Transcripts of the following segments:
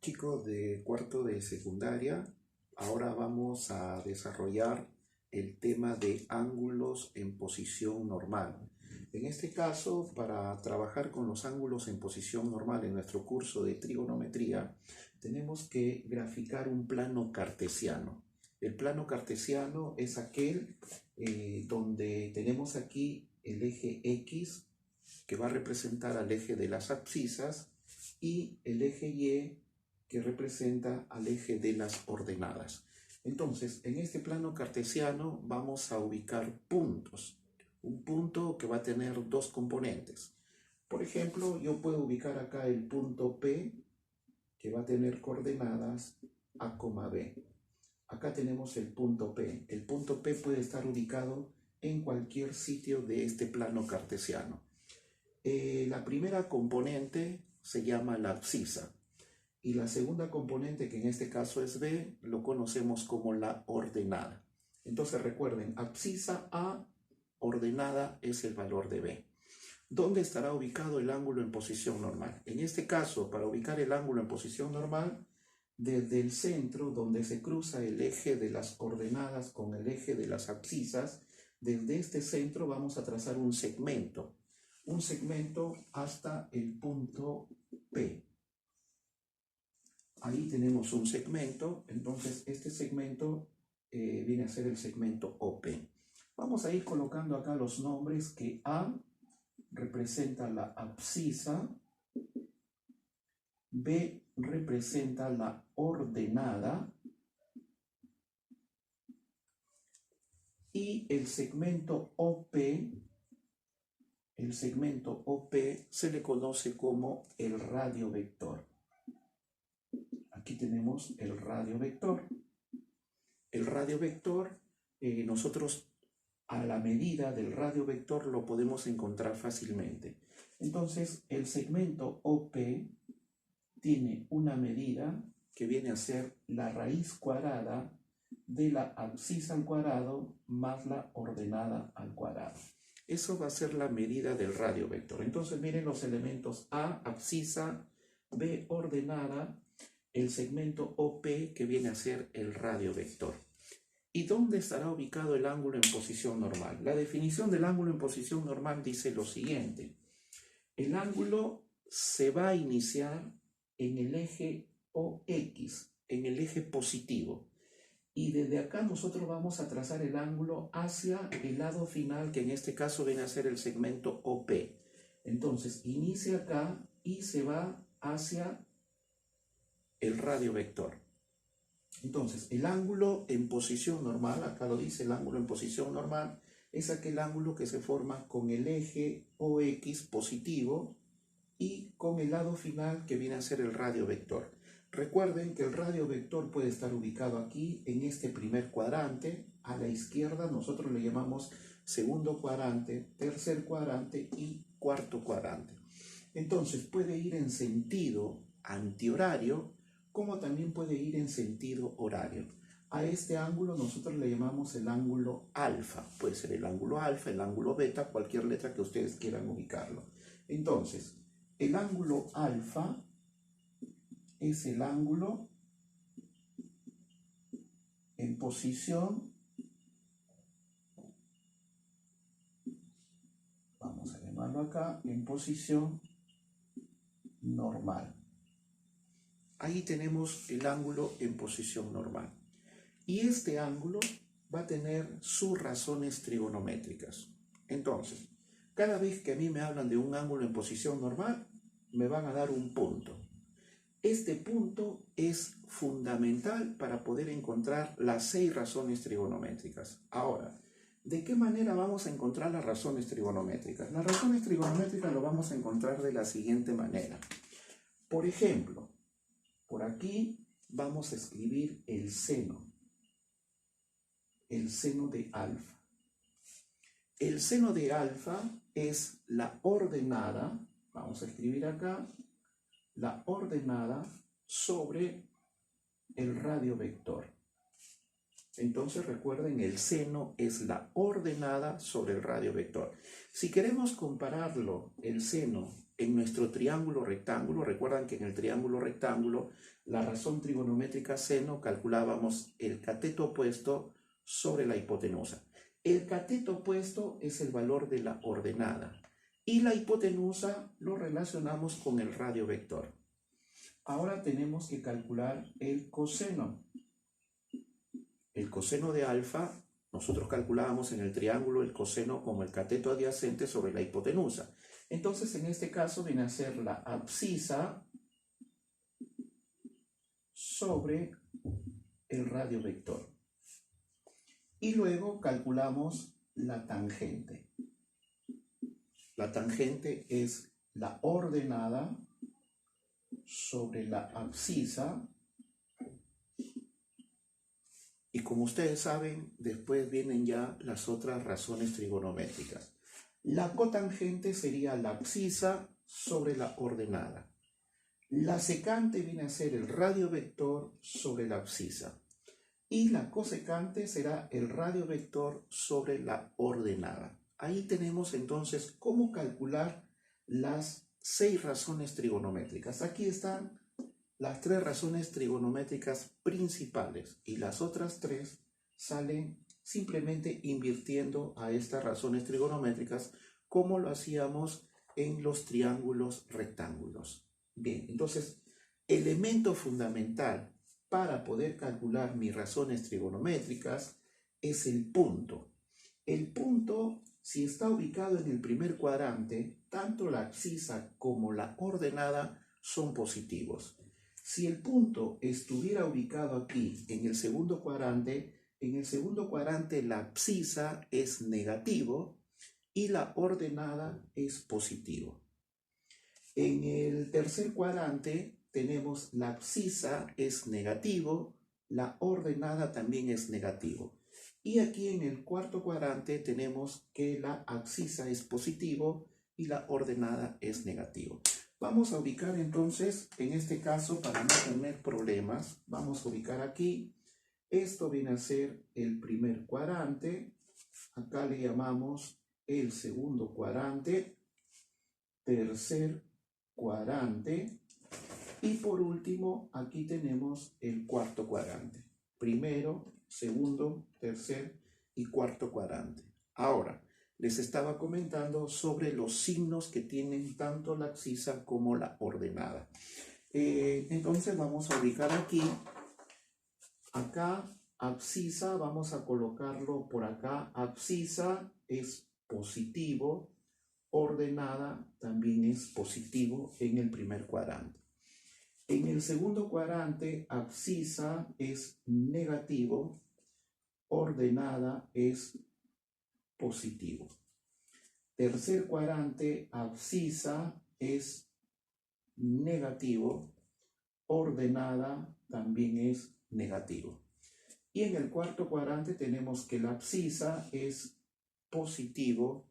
Chicos de cuarto de secundaria, ahora vamos a desarrollar el tema de ángulos en posición normal. En este caso, para trabajar con los ángulos en posición normal en nuestro curso de trigonometría, tenemos que graficar un plano cartesiano. El plano cartesiano es aquel donde tenemos aquí el eje X, que va a representar al eje de las abscisas, y el eje Y, que representa al eje de las ordenadas. Entonces, en este plano cartesiano vamos a ubicar puntos. Un punto que va a tener dos componentes. Por ejemplo, yo puedo ubicar acá el punto P, que va a tener coordenadas A, B. Acá tenemos el punto P. El punto P puede estar ubicado en cualquier sitio de este plano cartesiano. La primera componente se llama la abscisa. Y la segunda componente, que en este caso es B, lo conocemos como la ordenada. Entonces recuerden, abscisa A, ordenada es el valor de B. ¿Dónde estará ubicado el ángulo en posición normal? En este caso, para ubicar el ángulo en posición normal, desde el centro, donde se cruza el eje de las ordenadas con el eje de las abscisas, desde este centro vamos a trazar un segmento hasta el punto P. Ahí tenemos un segmento, entonces este segmento viene a ser el segmento OP. Vamos a ir colocando acá los nombres, que A representa la abscisa, B representa la ordenada y el segmento OP se le conoce como el radio vector. Aquí tenemos el radio vector. El radio vector, nosotros a la medida del radio vector lo podemos encontrar fácilmente. Entonces, el segmento OP tiene una medida que viene a ser la raíz cuadrada de la abscisa al cuadrado más la ordenada al cuadrado. Eso va a ser la medida del radio vector. Entonces, miren los elementos: A, abscisa; B, ordenada; el segmento OP, que viene a ser el radio vector. ¿Y dónde estará ubicado el ángulo en posición normal? La definición del ángulo en posición normal dice lo siguiente: el ángulo se va a iniciar en el eje OX, en el eje positivo, y desde acá nosotros vamos a trazar el ángulo hacia el lado final, que en este caso viene a ser el segmento OP. Entonces, inicia acá y se va hacia el radio vector. Entonces, el ángulo en posición normal, acá lo dice, el ángulo en posición normal es aquel ángulo que se forma con el eje OX positivo y con el lado final, que viene a ser el radio vector. Recuerden que el radio vector puede estar ubicado aquí en este primer cuadrante. A la izquierda nosotros le llamamos segundo cuadrante, tercer cuadrante y cuarto cuadrante. Entonces puede ir en sentido antihorario, como también puede ir en sentido horario. A este ángulo nosotros le llamamos el ángulo alfa. Puede ser el ángulo alfa, el ángulo beta, cualquier letra que ustedes quieran ubicarlo. Entonces, el ángulo alfa es el ángulo en posición, vamos a llamarlo acá, en posición normal. Ahí tenemos el ángulo en posición normal. Y este ángulo va a tener sus razones trigonométricas. Entonces, cada vez que a mí me hablan de un ángulo en posición normal, me van a dar un punto. Este punto es fundamental para poder encontrar las 6 razones trigonométricas. Ahora, ¿de qué manera vamos a encontrar las razones trigonométricas? Las razones trigonométricas lo vamos a encontrar de la siguiente manera. Por ejemplo, por aquí vamos a escribir el seno de alfa. El seno de alfa es la ordenada, vamos a escribir acá, la ordenada sobre el radio vector. Entonces recuerden, el seno es la ordenada sobre el radio vector. Si queremos compararlo, el seno, en nuestro triángulo rectángulo, recuerdan que en el triángulo rectángulo, la razón trigonométrica seno, calculábamos el cateto opuesto sobre la hipotenusa. El cateto opuesto es el valor de la ordenada y la hipotenusa lo relacionamos con el radio vector. Ahora tenemos que calcular el coseno. El coseno de alfa, nosotros calculábamos en el triángulo el coseno como el cateto adyacente sobre la hipotenusa. Entonces, en este caso viene a ser la abscisa sobre el radio vector. Y luego calculamos la tangente. La tangente es la ordenada sobre la abscisa. Y como ustedes saben, después vienen ya las otras razones trigonométricas. La cotangente sería la abscisa sobre la ordenada. La secante viene a ser el radio vector sobre la abscisa. Y la cosecante será el radio vector sobre la ordenada. Ahí tenemos entonces cómo calcular las 6 razones trigonométricas. Aquí están las 3 razones trigonométricas principales y las otras 3 salen simplemente invirtiendo a estas razones trigonométricas como lo hacíamos en los triángulos rectángulos. Bien, entonces, elemento fundamental para poder calcular mis razones trigonométricas es el punto. El punto, si está ubicado en el primer cuadrante, tanto la abscisa como la ordenada son positivos. Si el punto estuviera ubicado aquí en el segundo cuadrante la abscisa es negativo y la ordenada es positivo. En el tercer cuadrante tenemos la abscisa es negativo, la ordenada también es negativo. Y aquí en el cuarto cuadrante tenemos que la abscisa es positivo y la ordenada es negativo. Vamos a ubicar entonces, en este caso, para no tener problemas, vamos a ubicar aquí. Esto viene a ser el primer cuadrante. Acá le llamamos el segundo cuadrante, tercer cuadrante. Y por último, aquí tenemos el cuarto cuadrante. Primero, segundo, tercer y cuarto cuadrante. Ahora, les estaba comentando sobre los signos que tienen tanto la abscisa como la ordenada. Entonces vamos a ubicar aquí, acá, abscisa, vamos a colocarlo por acá. Abscisa es positivo, ordenada también es positivo en el primer cuadrante. En el segundo cuadrante, abscisa es negativo, ordenada es positivo. Tercer cuadrante, abscisa es negativo, ordenada también es negativo. Y en el cuarto cuadrante tenemos que la abscisa es positivo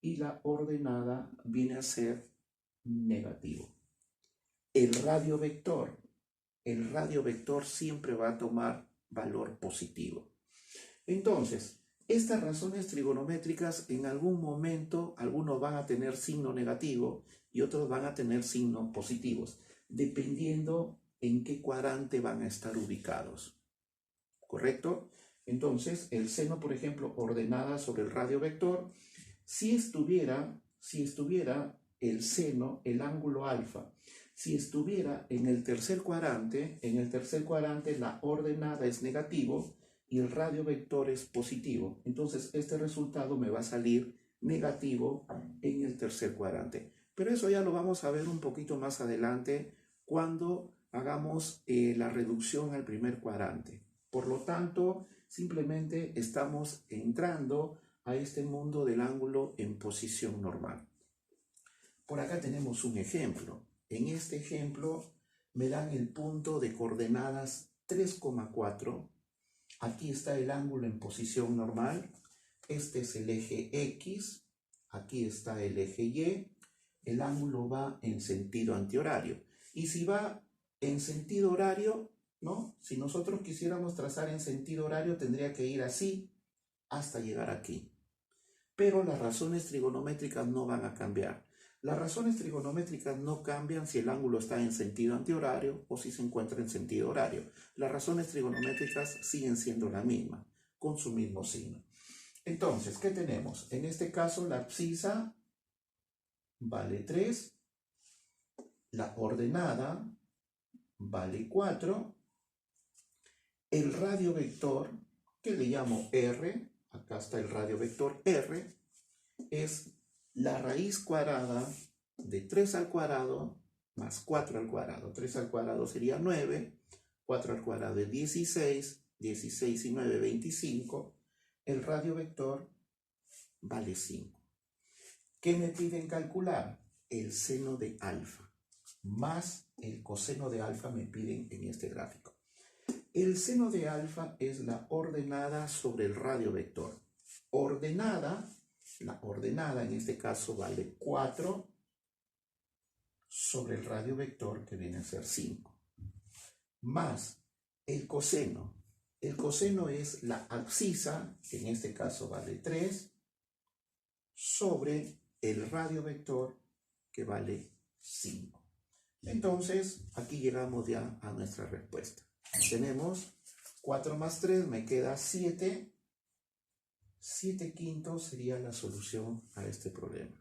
y la ordenada viene a ser negativo. El radio vector siempre va a tomar valor positivo. Entonces, estas razones trigonométricas en algún momento, algunos van a tener signo negativo y otros van a tener signos positivos, dependiendo en qué cuadrante van a estar ubicados. ¿Correcto? Entonces, el seno, por ejemplo, ordenada sobre el radio vector, si estuviera el seno, el ángulo alfa, si estuviera en el tercer cuadrante la ordenada es negativo y el radio vector es positivo. Entonces, este resultado me va a salir negativo en el tercer cuadrante. Pero eso ya lo vamos a ver un poquito más adelante cuando hagamos la reducción al primer cuadrante. Por lo tanto, simplemente estamos entrando a este mundo del ángulo en posición normal. Por acá tenemos un ejemplo. En este ejemplo me dan el punto de coordenadas 3,4. Aquí está el ángulo en posición normal. Este es el eje X. Aquí está el eje Y. El ángulo va en sentido antihorario. Y si va en sentido horario, ¿no? Si nosotros quisiéramos trazar en sentido horario, tendría que ir así hasta llegar aquí. Pero las razones trigonométricas no van a cambiar. Las razones trigonométricas no cambian si el ángulo está en sentido antihorario o si se encuentra en sentido horario. Las razones trigonométricas siguen siendo la misma, con su mismo signo. Entonces, ¿qué tenemos? En este caso, la abscisa vale 3, la ordenada vale 4, el radio vector, que le llamo R, acá está el radio vector R, es la raíz cuadrada de 3 al cuadrado más 4 al cuadrado. 3 al cuadrado sería 9, 4 al cuadrado es 16, 16 y 9, 25. El radio vector vale 5. ¿Qué me piden calcular? El seno de alfa más el coseno de alfa me piden en este gráfico. El seno de alfa es la ordenada sobre el radio vector. La ordenada en este caso vale 4 sobre el radio vector, que viene a ser 5. Más el coseno. El coseno es la abscisa, que en este caso vale 3, sobre el radio vector, que vale 5. Entonces, aquí llegamos ya a nuestra respuesta. Tenemos 4 más 3, me queda 7. 7 quintos sería la solución a este problema.